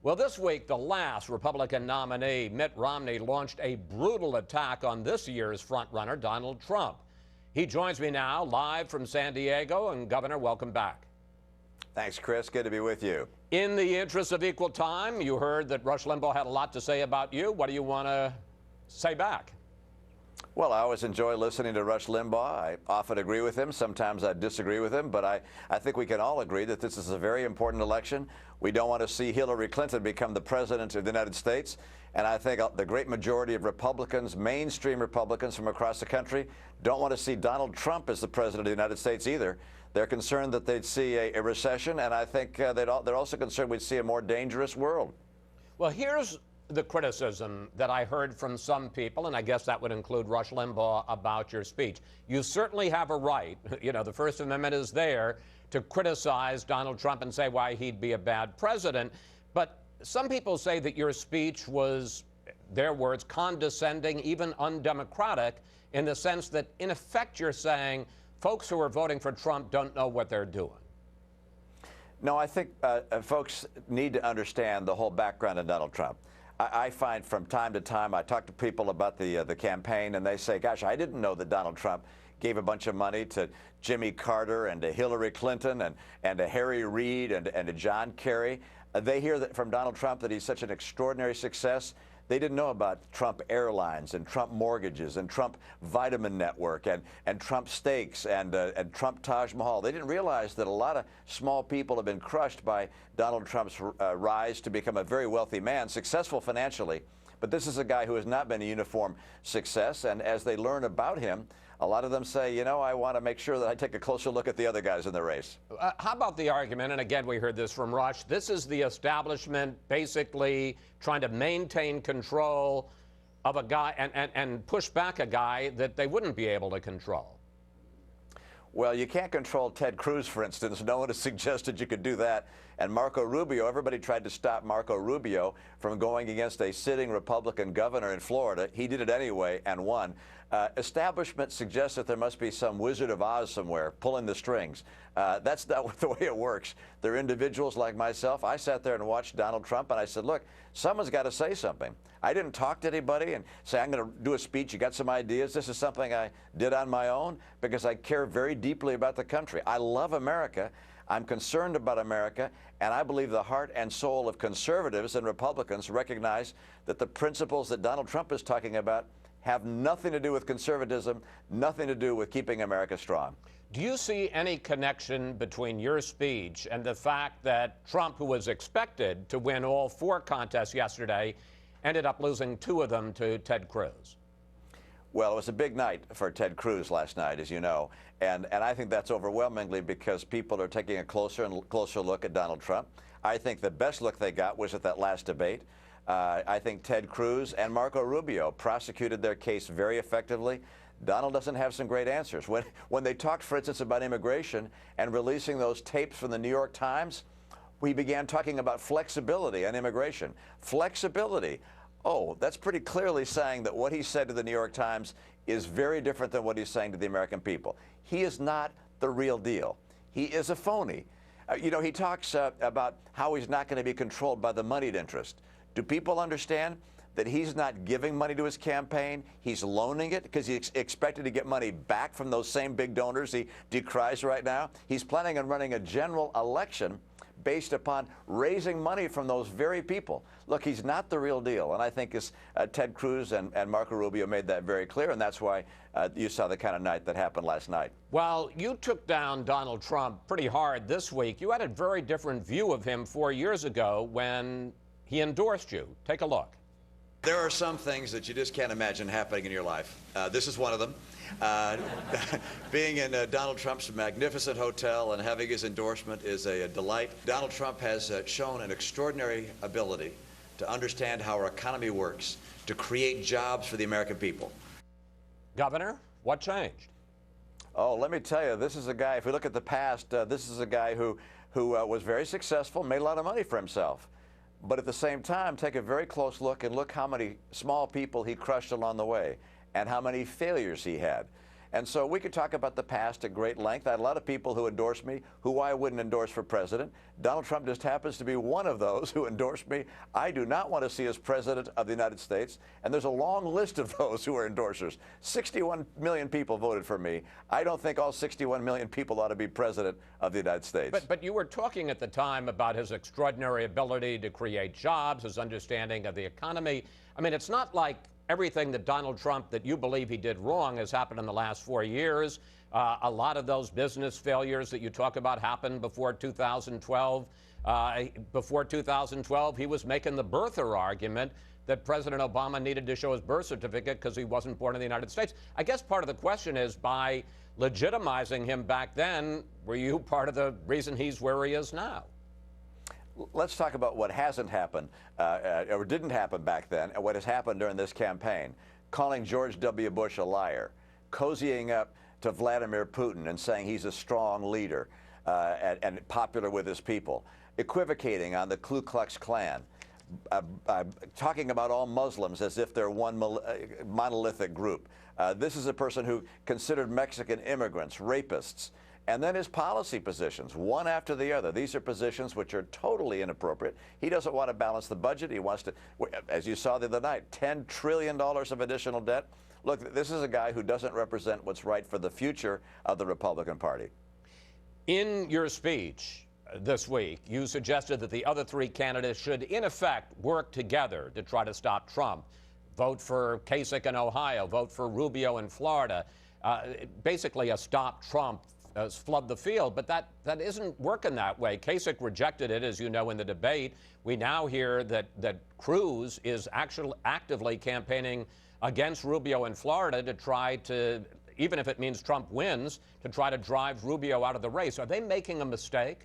Well, this week, the last Republican nominee, Mitt Romney, launched a brutal attack on this year's frontrunner, Donald Trump. He joins me now live from San Diego. And Governor, welcome back. Thanks, Chris. Good to be with you. In the interest of equal time, you heard that Rush Limbaugh had a lot to say about you. What do you want to say back? Well, I always enjoy listening to Rush Limbaugh. I often agree with him. Sometimes I disagree with him. But I think we can all agree that this is a very important election. We don't want to see Hillary Clinton become the president of the United States. And I think the great majority of Republicans, mainstream Republicans from across the country, don't want to see Donald Trump as the president of the United States either. They're concerned that they'd see a recession. And I think they're also concerned we'd see a more dangerous world. Well, here's the criticism that I heard from some people, and I guess that would include Rush Limbaugh, about your speech. You certainly have a right, the First Amendment is there, to criticize Donald Trump and say why he'd be a bad president. But some people say that your speech was, their words, condescending, even undemocratic, in the sense that, in effect, you're saying folks who are voting for Trump don't know what they're doing. No, I think folks need to understand the whole background of Donald Trump. I find from time to time, I talk to people about the campaign, and they say, gosh, I didn't know that Donald Trump gave a bunch of money to Jimmy Carter and to Hillary Clinton and to Harry Reid and to John Kerry. They hear that from Donald Trump that he's such an extraordinary success. They didn't know about Trump Airlines and Trump Mortgages and Trump Vitamin Network and Trump Steaks and Trump Taj Mahal. They didn't realize that a lot of small people have been crushed by Donald Trump's rise to become a very wealthy man, successful financially. But this is a guy who has not been a uniform success. And as they learn about him, a lot of them say, I want to make sure that I take a closer look at the other guys in the race. How about the argument, and again, we heard this from Rush, this is the establishment basically trying to maintain control of a guy and push back a guy that they wouldn't be able to control? Well, you can't control Ted Cruz, for instance. No one has suggested you could do that. And Marco Rubio, everybody tried to stop Marco Rubio from going against a sitting Republican governor in Florida. He did it anyway and won. Establishment suggests that there must be some Wizard of Oz somewhere pulling the strings. That's not the way it works. There are individuals like myself. I sat there and watched Donald Trump, and I said, look, someone's got to say something. I didn't talk to anybody and say, I'm going to do a speech. You got some ideas? This is something I did on my own because I care very deeply about the country. I love America. I'm concerned about America, and I believe the heart and soul of conservatives and Republicans recognize that the principles that Donald Trump is talking about have nothing to do with conservatism, nothing to do with keeping America strong. Do you see any connection between your speech and the fact that Trump, who was expected to win all 4 contests yesterday, ended up losing 2 of them to Ted Cruz? Well, it was a big night for Ted Cruz last night, as you know, and I think that's overwhelmingly because people are taking a closer and closer look at Donald Trump. I think the best look they got was at that last debate. I think Ted Cruz and Marco Rubio prosecuted their case very effectively. Donald doesn't have some great answers. When they talked, for instance, about immigration and releasing those tapes from the New York Times, we began talking about flexibility and immigration. Flexibility. Oh, that's pretty clearly saying that what he said to the New York Times is very different than what he's saying to the American people. He is not the real deal. He is a phony. He talks about how he's not going to be controlled by the moneyed interest. Do people understand that he's not giving money to his campaign? He's loaning it because he's expected to get money back from those same big donors he decries right now. He's planning on running a general election based upon raising money from those very people. Look, he's not the real deal, and I think Ted Cruz and Marco Rubio made that very clear, and that's why you saw the kind of night that happened last night. Well, you took down Donald Trump pretty hard this week. You had a very different view of him 4 years ago when he endorsed you. Take a look. There are some things that you just can't imagine happening in your life. This is one of them. Being in Donald Trump's magnificent hotel and having his endorsement is a delight. Donald Trump has shown an extraordinary ability to understand how our economy works, to create jobs for the American people. Governor, what changed? Oh, let me tell you, this is a guy, if we look at the past, this is a guy who was very successful, made a lot of money for himself. But at the same time, take a very close look and look how many small people he crushed along the way and how many failures he had. And so we could talk about the past at great length. I had a lot of people who endorsed me who I wouldn't endorse for president. Donald Trump just happens to be one of those who endorsed me. I do not want to see as president of the United States. And there's a long list of those who are endorsers. 61 million people voted for me. I don't think all 61 million people ought to be president of the United States. But you were talking at the time about his extraordinary ability to create jobs, his understanding of the economy. I mean, it's not like everything that Donald Trump that you believe he did wrong has happened in the last 4 years. A lot of those business failures that you talk about happened before 2012. Before 2012, he was making the birther argument that President Obama needed to show his birth certificate because he wasn't born in the United States. I guess part of the question is, by legitimizing him back then, were you part of the reason he's where he is now? Let's talk about what hasn't happened or didn't happen back then and what has happened during this campaign. Calling George W. Bush a liar, cozying up to Vladimir Putin and saying he's a strong leader and popular with his people, equivocating on the Ku Klux Klan, talking about all Muslims as if they're one monolithic group. This is a person who considered Mexican immigrants rapists. And then his policy positions, one after the other. These are positions which are totally inappropriate. He doesn't want to balance the budget. He wants to, as you saw the other night, $10 trillion of additional debt. Look, this is a guy who doesn't represent what's right for the future of the Republican Party. In your speech this week, you suggested that the other three candidates should, in effect, work together to try to stop Trump. Vote for Kasich in Ohio, vote for Rubio in Florida. Basically a stop Trump flood the field, but that isn't working that way. Kasich rejected it, as you know, in the debate. We now hear that Cruz is actually actively campaigning against Rubio in Florida to try to, even if it means Trump wins, to try to drive Rubio out of the race. Are they making a mistake?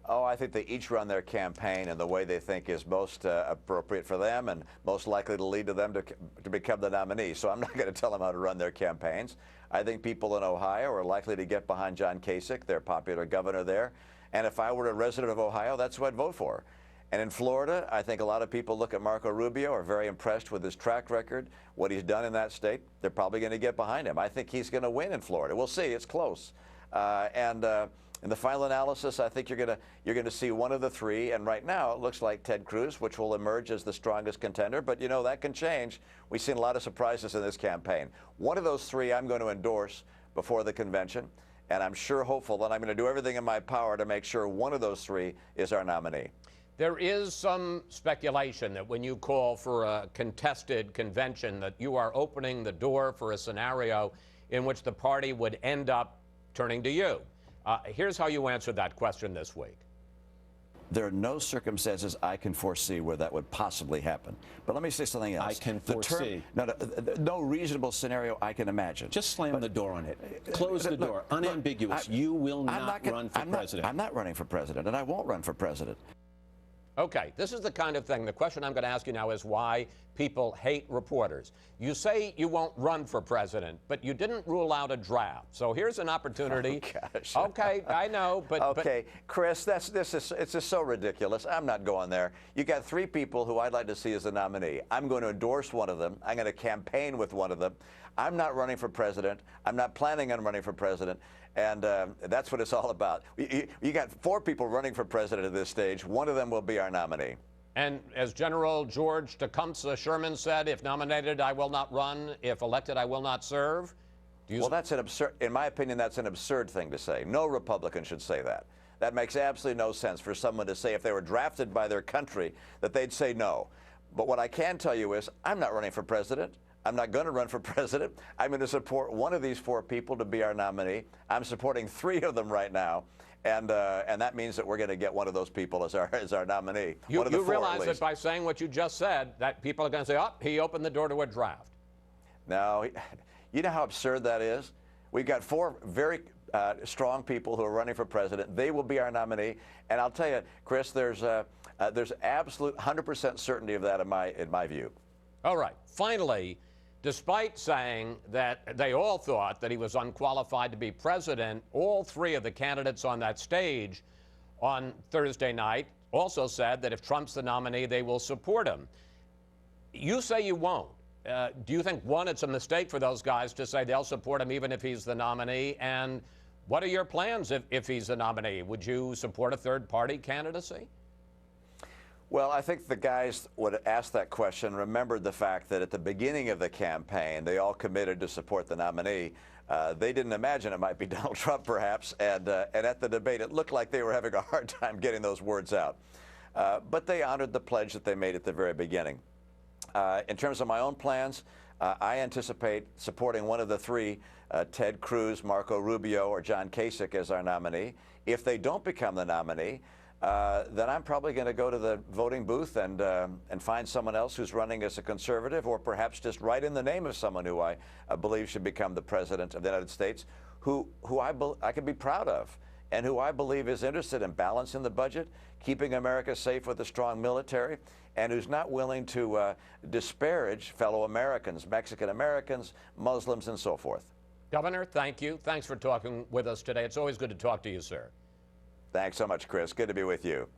Oh, I think they each run their campaign in the way they think is most appropriate for them and most likely to lead to them to become the nominee. So I'm not going to tell them how to run their campaigns. I think people in Ohio are likely to get behind John Kasich, their popular governor there. And if I were a resident of Ohio, that's who I'd vote for. And in Florida, I think a lot of people look at Marco Rubio, are very impressed with his track record, what he's done in that state. They're probably going to get behind him. I think he's going to win in Florida. We'll see. It's close. In the final analysis, I think you're going to see one of the three. And right now, it looks like Ted Cruz, which will emerge as the strongest contender. But, you know, that can change. We've seen a lot of surprises in this campaign. One of those three I'm going to endorse before the convention. And I'm sure hopeful that I'm going to do everything in my power to make sure one of those three is our nominee. There is some speculation that when you call for a contested convention, that you are opening the door for a scenario in which the party would end up turning to you. Here's how you answered that question this week. There are no circumstances I can foresee where that would possibly happen. But let me say something else. I can foresee. No reasonable scenario I can imagine. Just slam the door on it. Close the door. Unambiguous. You will not run for president. I'm not running for president, and I won't run for president. Okay, this is the kind of thing. The question I'm going to ask you now is why people hate reporters. You say you won't run for president, but you didn't rule out a draft. So here's an opportunity. Oh, gosh. Okay, I know, but okay, Chris, it's just so ridiculous. I'm not going there. You got three people who I'd like to see as a nominee. I'm going to endorse one of them. I'm going to campaign with one of them. I'm not running for president. I'm not planning on running for president. And that's what it's all about. You got four people running for president at this stage. One of them will be our nominee. And as General George Tecumseh Sherman said, if nominated, I will not run. If elected, I will not serve. Well, that's an absurd, in my opinion, that's an absurd thing to say. No Republican should say that. That makes absolutely no sense for someone to say if they were drafted by their country that they'd say no. But what I can tell you is I'm not running for president. I'm not going to run for president. I'm going to support one of these four people to be our nominee. I'm supporting three of them right now, and that means that we're going to get one of those people as our nominee. You realize that by saying what you just said, that people are going to say, oh, he opened the door to a draft. No, you know how absurd that is? We've got four very strong people who are running for president. They will be our nominee, and I'll tell you, Chris, there's absolute 100% certainty of that in my view. All right. Finally, despite saying that they all thought that he was unqualified to be president, all three of the candidates on that stage on Thursday night also said that if Trump's the nominee, they will support him. You say you won't. Do you think, one, it's a mistake for those guys to say they'll support him even if he's the nominee? And what are your plans if he's the nominee? Would you support a third-party candidacy? Well, I think the guys would ask that question remembered the fact that at the beginning of the campaign, they all committed to support the nominee. They didn't imagine it might be Donald Trump, perhaps, and at the debate, it looked like they were having a hard time getting those words out. But they honored the pledge that they made at the very beginning. In terms of my own plans, I anticipate supporting one of the three, Ted Cruz, Marco Rubio, or John Kasich as our nominee. If they don't become the nominee, then I'm probably going to go to the voting booth and find someone else who's running as a conservative, or perhaps just write in the name of someone who I believe should become the president of the United States, who I can be proud of, and who I believe is interested in balancing the budget, keeping America safe with a strong military, and who's not willing to disparage fellow Americans, Mexican Americans, Muslims, and so forth. Governor, thank you. Thanks for talking with us today. It's always good to talk to you, sir. Thanks so much, Chris. Good to be with you.